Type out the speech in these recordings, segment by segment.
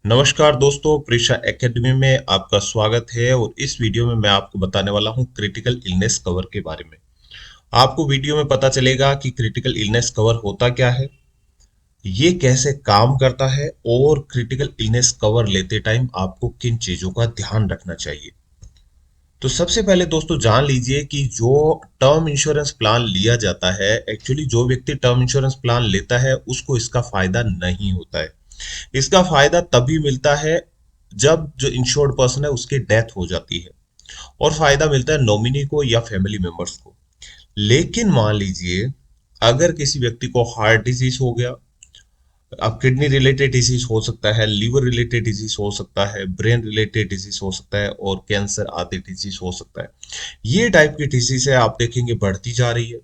नमस्कार दोस्तों, प्रीशा एकेडमी में आपका स्वागत है। और इस वीडियो में मैं आपको बताने वाला हूं क्रिटिकल इलनेस कवर के बारे में। आपको वीडियो में पता चलेगा कि क्रिटिकल इलनेस कवर होता क्या है, ये कैसे काम करता है और क्रिटिकल इलनेस कवर लेते टाइम आपको किन चीजों का ध्यान रखना चाहिए। तो सबसे पहले दोस्तों जान लीजिए कि जो टर्म इंश्योरेंस प्लान लिया जाता है, एक्चुअली जो व्यक्ति टर्म इंश्योरेंस प्लान लेता है उसको इसका फायदा नहीं होता है। इसका फायदा तभी मिलता है जब जो इंश्योर्ड पर्सन है उसकी डेथ हो जाती है, और फायदा मिलता है नॉमिनी को या फैमिली मेंबर्स को। लेकिन मान लीजिए अगर किसी व्यक्ति को हार्ट डिजीज हो गया, अब किडनी रिलेटेड डिजीज हो सकता है, लीवर रिलेटेड डिजीज हो सकता है, ब्रेन रिलेटेड डिजीज हो सकता है, और कैंसर आदि डिजीज हो सकता है। ये टाइप की डिजीज है, आप देखेंगे बढ़ती जा रही है।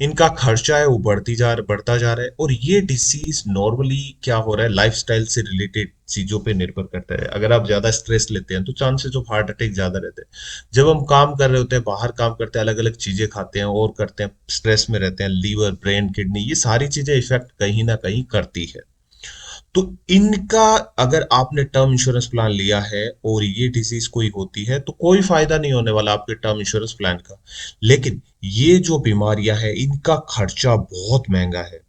इनका खर्चा है वो बढ़ता जा रहा है। और ये डिसीज नॉर्मली क्या हो रहा है, लाइफस्टाइल से रिलेटेड चीजों पे निर्भर करता है। अगर आप ज्यादा स्ट्रेस लेते हैं तो चांसेस ऑफ हार्ट अटैक ज्यादा रहते हैं। जब हम काम कर रहे होते हैं, बाहर काम करते हैं, अलग अलग चीजें खाते हैं और करते हैं, स्ट्रेस में रहते हैं, लीवर, ब्रेन, किडनी, ये सारी चीजें इफेक्ट कहीं ना कहीं करती है। तो इनका, अगर आपने टर्म इंश्योरेंस प्लान लिया है और ये डिजीज कोई होती है तो कोई फायदा नहीं होने वाला आपके टर्म इंश्योरेंस प्लान का। लेकिन ये जो बीमारियां है इनका खर्चा बहुत महंगा है।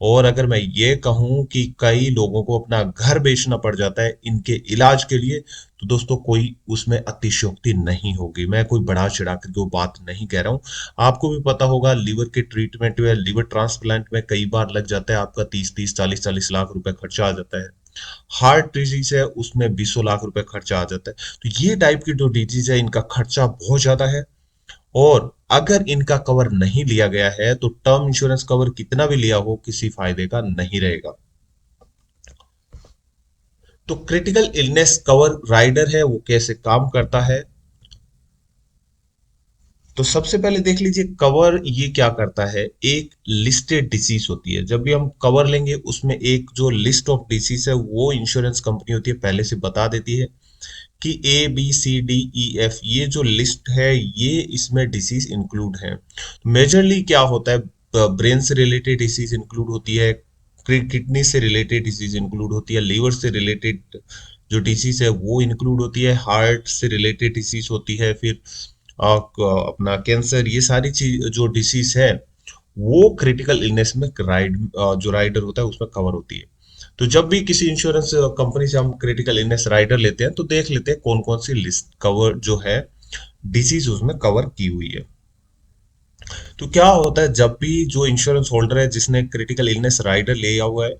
और अगर मैं ये कहूं कि कई लोगों को अपना घर बेचना पड़ जाता है इनके इलाज के लिए, तो दोस्तों कोई उसमें अतिशयोक्ति नहीं होगी। मैं कोई बढ़ा चढ़ा के वो बात नहीं कह रहा हूं। आपको भी पता होगा लीवर के ट्रीटमेंट में, लीवर ट्रांसप्लांट में कई बार लग जाता है आपका 30-30, 40-40 लाख रुपए खर्चा आ जाता है। हार्ट डिजीज है उसमें 20 लाख रुपए खर्चा आ जाता है। तो ये टाइप की जो डिजीज है इनका खर्चा बहुत ज्यादा है। और अगर इनका कवर नहीं लिया गया है तो टर्म इंश्योरेंस कवर कितना भी लिया हो किसी फायदे का नहीं रहेगा। तो क्रिटिकल इलनेस कवर राइडर है वो कैसे काम करता है, तो सबसे पहले देख लीजिए कवर ये क्या करता है। एक लिस्टेड डिसीज होती है, जब भी हम कवर लेंगे उसमें एक जो लिस्ट ऑफ डिसीज है वो इंश्योरेंस कंपनी होती है पहले से बता देती है कि ABCDEF, ये जो लिस्ट है ये इसमें डिसीज इंक्लूड है। मेजरली क्या होता है, ब्रेन से रिलेटेड डिसीज इंक्लूड होती है, किडनी से रिलेटेड डिसीज इंक्लूड होती है, लीवर से रिलेटेड जो डिसीज है वो इंक्लूड होती है, हार्ट से रिलेटेड डिसीज होती है, फिर अपना कैंसर, ये सारी चीज जो डिसीज है वो क्रिटिकल इलनेस में जो राइडर होता है उसमें कवर होती है। तो जब भी किसी इंश्योरेंस कंपनी से हम क्रिटिकल इलनेस राइडर लेते हैं तो देख लेते हैं कौन कौन सी लिस्ट कवर जो है डिसीज उसमें कवर की हुई है। तो क्या होता है, जब भी जो इंश्योरेंस होल्डर है जिसने क्रिटिकल इलनेस राइडर लिया हुआ है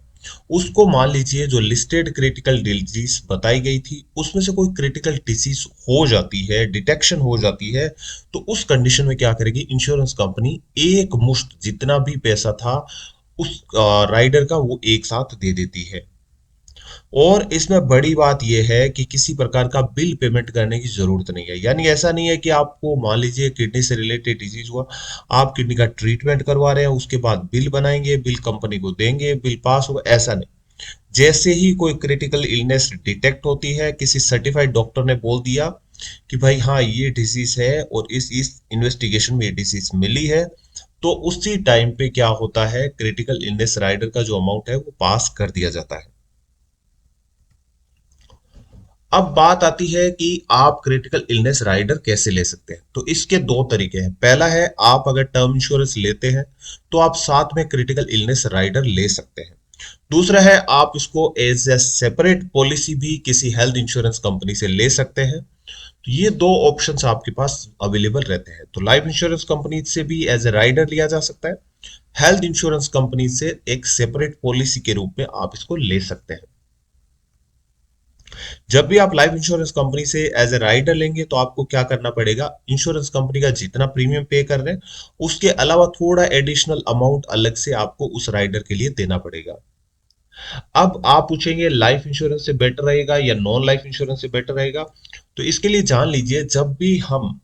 उसको मान लीजिए जो लिस्टेड क्रिटिकल डिजीज बताई गई थी उसमें से कोई क्रिटिकल डिसीज हो जाती है, डिटेक्शन हो जाती है, तो उस कंडीशन में क्या करेगी इंश्योरेंस कंपनी, एक मुश्त जितना भी पैसा था उस राइडर का वो एक साथ दे देती है। और इसमें बड़ी बात यह है कि किसी प्रकार का बिल पेमेंट करने की जरूरत नहीं है। यानी ऐसा नहीं है कि आपको मान लीजिए किडनी से रिलेटेड डिजीज हुआ, आप किडनी का ट्रीटमेंट करवा रहे हैं, उसके बाद बिल बनाएंगे, बिल कंपनी को देंगे, बिल पास होगा, ऐसा नहीं। जैसे ही कोई क्रिटिकल इलनेस डिटेक्ट होती है, किसी सर्टिफाइड डॉक्टर ने बोल दिया कि भाई हाँ ये डिजीज है और इस इन्वेस्टिगेशन में ये डिजीज मिली है, तो उसी टाइम पे क्या होता है, क्रिटिकल इलनेस राइडर का जो अमाउंट है वो पास कर दिया जाता है। अब बात आती है कि आप क्रिटिकल इलनेस राइडर कैसे ले सकते हैं। तो इसके दो तरीके हैं। पहला है, आप अगर टर्म इंश्योरेंस लेते हैं तो आप साथ में क्रिटिकल इलनेस राइडर ले सकते हैं। दूसरा है, आप इसको एज ए सेपरेट पॉलिसी भी किसी हेल्थ इंश्योरेंस कंपनी से ले सकते हैं। तो ये दो ऑप्शंस आपके पास अवेलेबल रहते हैं। तो लाइफ इंश्योरेंस कंपनी से भी एज ए राइडर लिया जा सकता है, हेल्थ इंश्योरेंस कंपनी से एक सेपरेट पॉलिसी के रूप में आप इसको ले सकते हैं। जब भी आप लाइफ इंश्योरेंस कंपनी से एज ए राइडर लेंगे तो आपको क्या करना पड़ेगा, इंश्योरेंस कंपनी का जितना प्रीमियम पे कर रहे हैं उसके अलावा थोड़ा एडिशनल अमाउंट अलग से आपको उस राइडर के लिए देना पड़ेगा। अब आप पूछेंगे लाइफ इंश्योरेंस से बेटर रहेगा या नॉन लाइफ इंश्योरेंस से बेटर रहेगा। तो इसके लिए जान लीजिए, जब भी हम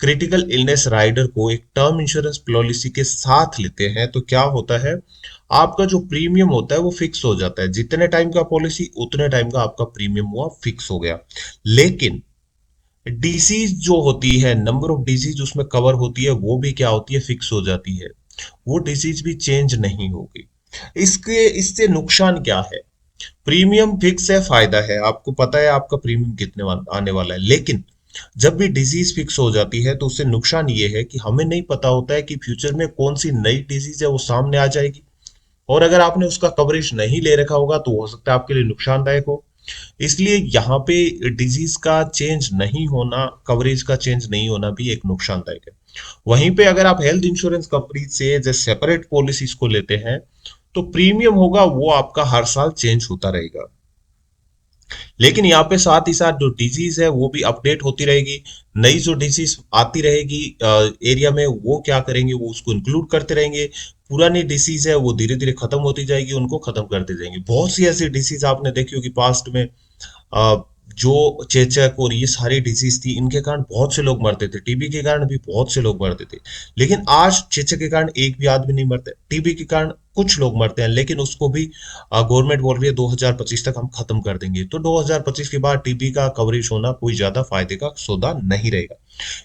क्रिटिकल इलनेस राइडर को एक टर्म इंश्योरेंस पॉलिसी के साथ लेते हैं तो क्या होता है, आपका जो प्रीमियम होता है वो फिक्स हो जाता है। जितने टाइम का पॉलिसी उतने टाइम का आपका प्रीमियम हुआ फिक्स हो गया। लेकिन डिसीज जो होती है, नंबर ऑफ डिसीज उसमें कवर होती है, वो भी क्या होती है, फिक्स हो जाती है। वो डिसीज भी चेंज नहीं होगी। इसके इससे नुकसान क्या है, प्रीमियम फिक्स है, फायदा है, आपको पता है आपका प्रीमियम कितने आने वाला है। लेकिन जब भी डिजीज फिक्स हो जाती है तो उससे नुकसान ये है कि हमें नहीं पता होता है कि फ्यूचर में कौन सी नई डिजीज है वो सामने आ जाएगी, और अगर आपने उसका कवरेज नहीं ले रखा होगा तो हो सकता है आपके लिए नुकसानदायक हो। इसलिए यहाँ पे डिजीज का चेंज नहीं होना, कवरेज का चेंज नहीं होना भी एक नुकसानदायक है। वहीं पे अगर आप हेल्थ इंश्योरेंस कंपनी से जैसे सेपरेट पॉलिसीज को लेते हैं तो प्रीमियम होगा वो आपका हर साल चेंज होता रहेगा। लेकिन यहाँ पे साथ ही साथ जो डिजीज है वो भी अपडेट होती रहेगी। नई जो डिजीज आती रहेगी एरिया में, वो क्या करेंगे, वो उसको इंक्लूड करते रहेंगे। पुरानी डिसीज है वो धीरे धीरे खत्म होती जाएगी, उनको खत्म करते जाएंगे। बहुत सी ऐसी डिसीज आपने देखी होगी पास्ट में, अ, जो चेचक और ये सारी डिजीज थी, इनके कारण बहुत से लोग मरते थे, टीबी के कारण भी बहुत से लोग मरते थे। लेकिन आज चेचक के कारण एक भी आदमी नहीं मरता, टीबी के कारण कुछ लोग मरते हैं, लेकिन उसको भी गवर्नमेंट बोल रही है 2025 तक हम खत्म कर देंगे। तो 2025 के बाद टीबी का कवरेज होना कोई ज्यादा फायदे का सौदा नहीं रहेगा।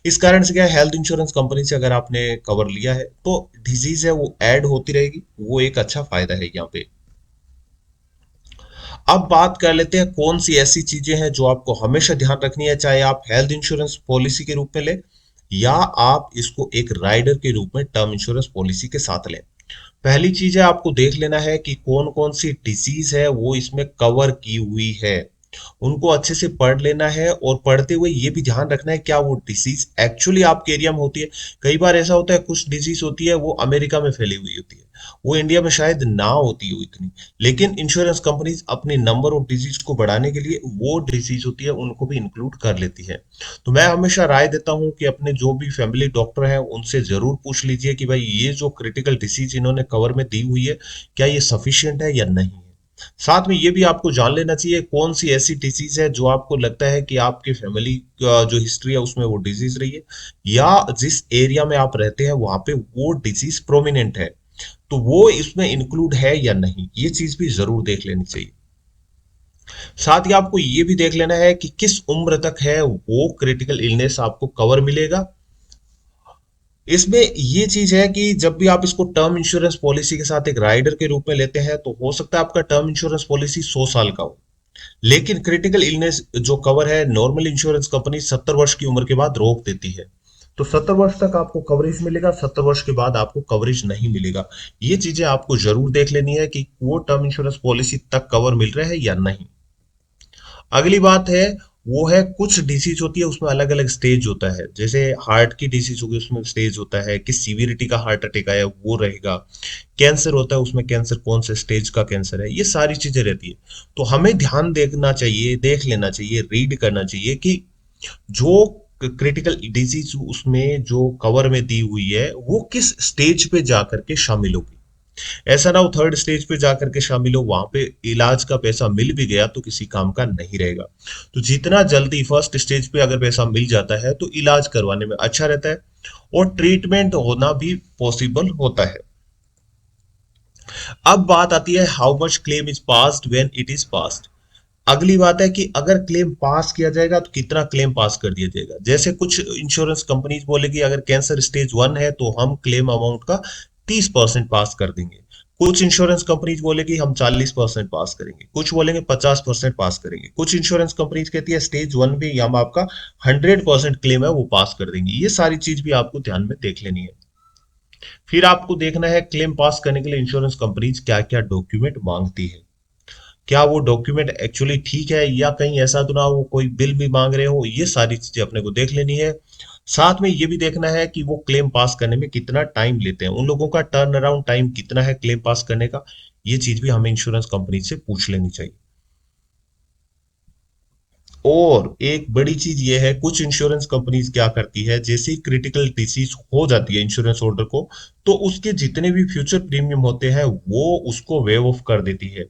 इस कारण से क्या है, हेल्थ इंश्योरेंस कंपनी से अगर आपने कवर लिया है तो डिजीज है वो ऐड होती रहेगी, वो एक अच्छा फायदा है यहाँ पे। अब बात कर लेते हैं कौन सी ऐसी चीजें हैं जो आपको हमेशा ध्यान रखनी है, चाहे आप हेल्थ इंश्योरेंस पॉलिसी के रूप में लें या आप इसको एक राइडर के रूप में टर्म इंश्योरेंस पॉलिसी के साथ लें। पहली चीज है, आपको देख लेना है कि कौन कौन सी डिसीज है वो इसमें कवर की हुई है। उनको अच्छे से पढ़ लेना है, और पढ़ते हुए ये भी ध्यान रखना है क्या वो डिसीज एक्चुअली आपके एरिया में होती है। कई बार ऐसा होता है कुछ डिजीज होती है वो अमेरिका में फैली हुई होती है, वो इंडिया में शायद ना होती हो इतनी, लेकिन इंश्योरेंस कंपनीज अपने नंबर ऑफ डिजीज को बढ़ाने के लिए वो डिजीज होती है उनको भी इंक्लूड कर लेती है। तो मैं हमेशा राय देता हूं कि अपने जो भी फैमिली डॉक्टर हैं उनसे जरूर पूछ लीजिए कि भाई ये जो क्रिटिकल डिसीज इन्होंने कवर में दी हुई है क्या ये सफिशियंट है या नहीं है। साथ में ये भी आपको जान लेना चाहिए कौन सी ऐसी डिजीज है जो आपको लगता है कि आपके फैमिली का जो हिस्ट्री है उसमें वो डिजीज रही है, या जिस एरिया में आप रहते हैं वहां पे वो डिजीज प्रोमिनेंट है, तो वो इसमें इंक्लूड है या नहीं, ये चीज भी जरूर देख लेनी चाहिए। साथ ही आपको ये भी देख लेना है कि किस उम्र तक है वो क्रिटिकल इलनेस आपको कवर मिलेगा। इसमें ये चीज है कि जब भी आप इसको टर्म इंश्योरेंस पॉलिसी के साथ एक राइडर के रूप में लेते हैं तो हो सकता है आपका टर्म इंश्योरेंस पॉलिसी 100 साल का हो, लेकिन क्रिटिकल इलनेस जो कवर है नॉर्मल इंश्योरेंस कंपनी 70 वर्ष की उम्र के बाद रोक देती है। तो 70 वर्ष तक आपको कवरेज मिलेगा, 70 वर्ष के बाद आपको कवरेज नहीं मिलेगा। ये चीजें आपको जरूर देख लेनी है कि वो टर्म इंश्योरेंस पॉलिसी तक कवर मिल रहा है या नहीं। अगली बात है वो है कुछ डिसीज होती है उसमें अलग अलग स्टेज होता है, जैसे हार्ट की डिसीज होगी उसमें स्टेज होता है, किस सीवियरिटी का हार्ट अटैक आया वो रहेगा। कैंसर होता है उसमें कैंसर कौन से स्टेज का कैंसर है, ये सारी चीजें रहती है। तो हमें ध्यान देखना चाहिए, देख लेना चाहिए, रीड करना चाहिए कि जो क्रिटिकल डिजीज उसमें जो कवर में दी हुई है वो किस स्टेज पे जाकर के शामिल होगी। ऐसा ना हो थर्ड स्टेज पे जाकर के शामिल हो, वहां पे इलाज का पैसा मिल भी गया तो किसी काम का नहीं रहेगा। तो जितना जल्दी फर्स्ट स्टेज पे अगर पैसा मिल जाता है तो इलाज करवाने में अच्छा रहता है, और ट्रीटमेंट होना भी पॉसिबल होता है। अब बात आती है how much claim is passed when it is passed. अगली बात है कि अगर क्लेम पास किया जाएगा तो कितना क्लेम पास कर दिया जाएगा। जैसे कुछ इंश्योरेंस कंपनीज बोलेगी अगर कैंसर स्टेज 1 है तो हम क्लेम अमाउंट का 30% पास कर देंगे। कुछ इंश्योरेंस कंपनीज बोलेगी हम 40% पास करेंगे, कुछ बोलेंगे 50% पास करेंगे। कुछ इंश्योरेंस कंपनीज कहती है स्टेज 1 भी हम आपका 100% क्लेम है वो पास कर देंगे। ये सारी चीज भी आपको ध्यान में देख लेनी है। फिर आपको देखना है क्लेम पास करने के लिए इंश्योरेंस कंपनीज क्या क्या डॉक्यूमेंट मांगती है, क्या वो डॉक्यूमेंट एक्चुअली ठीक है, या कहीं ऐसा तो ना हो कोई बिल भी मांग रहे हो। ये सारी चीजें अपने को देख लेनी है। साथ में ये भी देखना है कि वो क्लेम पास करने में कितना टाइम लेते हैं, उन लोगों का टर्न अराउंड टाइम कितना है क्लेम पास करने का। ये चीज भी हमें इंश्योरेंस कंपनी से पूछ लेनी चाहिए। और एक बड़ी चीज ये है कुछ इंश्योरेंस कंपनीज क्या करती है, जैसे ही क्रिटिकल डिसीज हो जाती है इंश्योरेंस होल्डर को, तो उसके जितने भी फ्यूचर प्रीमियम होते हैं वो उसको वेव ऑफ कर देती है।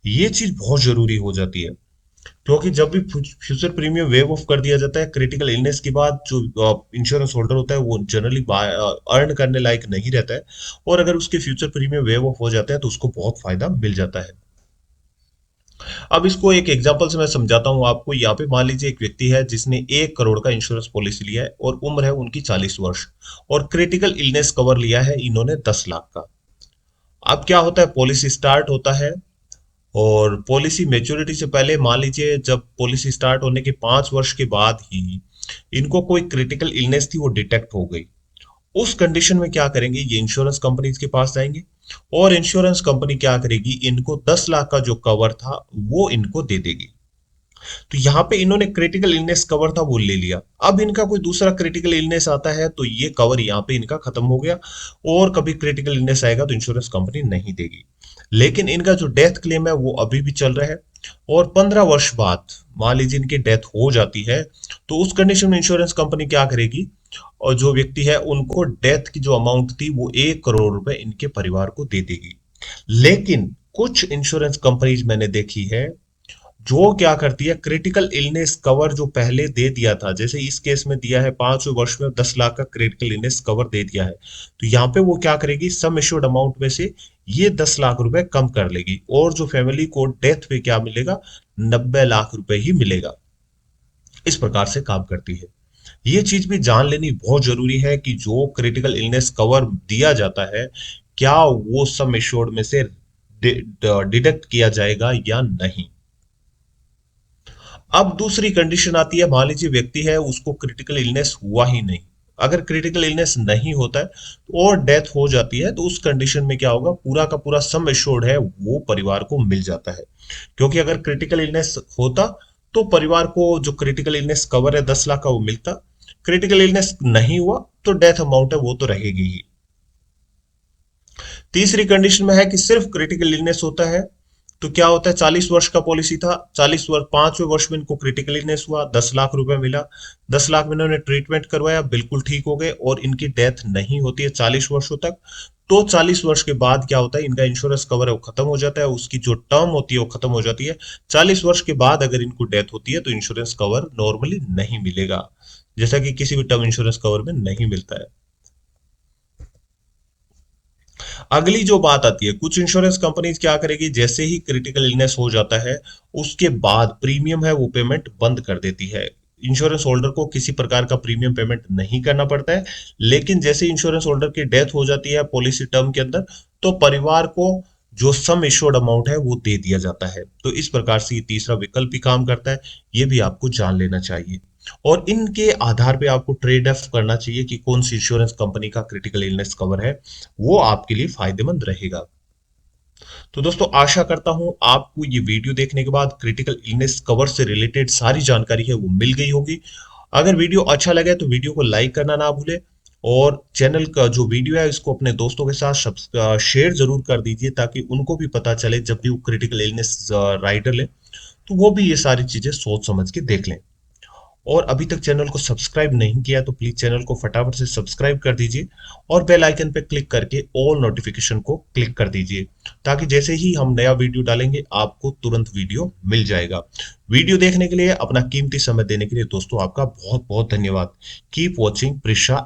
ये चीज बहुत जरूरी हो जाती है, क्योंकि जब भी फ्यूचर प्रीमियम वेव ऑफ कर दिया जाता है क्रिटिकल इलनेस के बाद, जो इंश्योरेंस होल्डर होता है वो जनरली अर्न करने लायक नहीं रहता है, और अगर उसके फ्यूचर प्रीमियम वेव ऑफ हो जाते हैं तो उसको बहुत फायदा मिल जाता है। अब इसको एक एग्जांपल से मैं समझाता हूं आपको। यहाँ पे मान लीजिए एक व्यक्ति है जिसने 1 करोड़ का इंश्योरेंस पॉलिसी लिया है और उम्र है उनकी 40 वर्ष, और क्रिटिकल इलनेस कवर लिया है इन्होंने 10 लाख का। अब क्या होता है, पॉलिसी स्टार्ट होता है, और पॉलिसी मैच्योरिटी से पहले मान लीजिए जब पॉलिसी स्टार्ट होने के 5 वर्ष के बाद ही इनको कोई क्रिटिकल इलनेस थी वो डिटेक्ट हो गई, उस कंडीशन में क्या करेंगे, ये इंश्योरेंस कंपनीज के पास जाएंगे और इंश्योरेंस कंपनी क्या करेगी, इनको 10 लाख का जो कवर था वो इनको दे देगी। तो यहाँ पे इन्होंने क्रिटिकल इलनेस कवर था वो ले लिया, अब इनका कोई दूसरा क्रिटिकल इलनेस आता है तो ये कवर यहाँ पे इनका खत्म हो गया, और कभी क्रिटिकल इलनेस आएगा तो इंश्योरेंस कंपनी नहीं देगी। लेकिन इनका जो डेथ क्लेम है वो अभी भी चल रहा है, और 15 वर्ष बाद मान लीजिए इनकी डेथ हो जाती है तो उस कंडीशन में इंश्योरेंस कंपनी क्या करेगी, और जो व्यक्ति है उनको डेथ की जो अमाउंट थी वो 1 करोड़ रुपए इनके परिवार को दे देगी। लेकिन कुछ इंश्योरेंस कंपनीज मैंने देखी है जो क्या करती है, क्रिटिकल इलनेस कवर जो पहले दे दिया था, जैसे इस केस में दिया है 5वें वर्ष में 10 लाख का क्रिटिकल इलनेस कवर दे दिया है, तो यहाँ पे वो क्या करेगी, सम एश्योर्ड अमाउंट में से ये 10 लाख रुपए कम कर लेगी, और जो फैमिली को डेथ पे क्या मिलेगा, 90 लाख रुपए ही मिलेगा। इस प्रकार से काम करती है। ये चीज भी जान लेनी बहुत जरूरी है कि जो क्रिटिकल इलनेस कवर दिया जाता है क्या वो सम एश्योर्ड में से डिडक्ट किया जाएगा या नहीं। अब दूसरी कंडीशन आती है, मान लीजिए व्यक्ति है उसको क्रिटिकल इलनेस हुआ ही नहीं, अगर क्रिटिकल इलनेस नहीं होता है और डेथ हो जाती है तो उस कंडीशन में क्या होगा, पूरा का पूरा सम एश्योर्ड है वो परिवार को मिल जाता है। क्योंकि अगर क्रिटिकल इलनेस होता तो परिवार को जो क्रिटिकल इलनेस कवर है 10 लाख का वो मिलता, क्रिटिकल इलनेस नहीं हुआ तो डेथ अमाउंट है वो तो रहेगी ही। तीसरी कंडीशन में है कि सिर्फ क्रिटिकल इलनेस होता है, तो क्या होता है, 40 वर्ष का पॉलिसी था, 40 वर्ष 5वें वर्ष में इनको क्रिटिकल इलनेस हुआ, 10 लाख रुपए मिला, 10 लाख में इन्होंने ट्रीटमेंट करवाया, बिल्कुल ठीक हो गए और इनकी डेथ नहीं होती है 40 वर्षों तक, तो 40 वर्ष के बाद क्या होता है, इनका इंश्योरेंस कवर है वो खत्म हो जाता है, उसकी जो टर्म होती है वो खत्म हो जाती है। 40 वर्ष के बाद अगर इनको डेथ होती है तो इंश्योरेंस कवर नॉर्मली नहीं मिलेगा, जैसा कि किसी भी टर्म इंश्योरेंस कवर में नहीं मिलता है। अगली जो बात आती है, कुछ इंश्योरेंस कंपनीज क्या करेगी, जैसे ही क्रिटिकल इलनेस हो जाता है उसके बाद प्रीमियम है वो पेमेंट बंद कर देती है। इंश्योरेंस होल्डर को किसी प्रकार का प्रीमियम पेमेंट नहीं करना पड़ता है, लेकिन जैसे इंश्योरेंस होल्डर की डेथ हो जाती है पॉलिसी टर्म के अंदर तो परिवार को जो सम एश्योर्ड अमाउंट है वो दे दिया जाता है। तो इस प्रकार से ये तीसरा विकल्प भी काम करता है, ये भी आपको जान लेना चाहिए। और इनके आधार पे आपको ट्रेड ऑफ करना चाहिए कि कौन सी इंश्योरेंस कंपनी का क्रिटिकल इलनेस कवर है वो आपके लिए फायदेमंद रहेगा। तो दोस्तों आशा करता हूं आपको ये वीडियो देखने के बाद क्रिटिकल इलनेस कवर से रिलेटेड सारी जानकारी है वो मिल गई होगी। अगर वीडियो अच्छा लगे तो वीडियो को लाइक करना ना भूले, और चैनल का जो वीडियो है इसको अपने दोस्तों के साथ शेयर जरूर कर दीजिए ताकि उनको भी पता चले जब भी वो क्रिटिकल इलनेस राइडर ले तो वो भी ये सारी चीजें सोच समझ के देख लें। और अभी तक चैनल को सब्सक्राइब नहीं किया तो प्लीज चैनल को फटाफट से सब्सक्राइब कर दीजिए और बेल आइकन पे क्लिक करके ऑल नोटिफिकेशन को क्लिक कर दीजिए, ताकि जैसे ही हम नया वीडियो डालेंगे आपको तुरंत वीडियो मिल जाएगा। वीडियो देखने के लिए, अपना कीमती समय देने के लिए दोस्तों आपका बहुत बहुत धन्यवाद। Keep watching Prisha.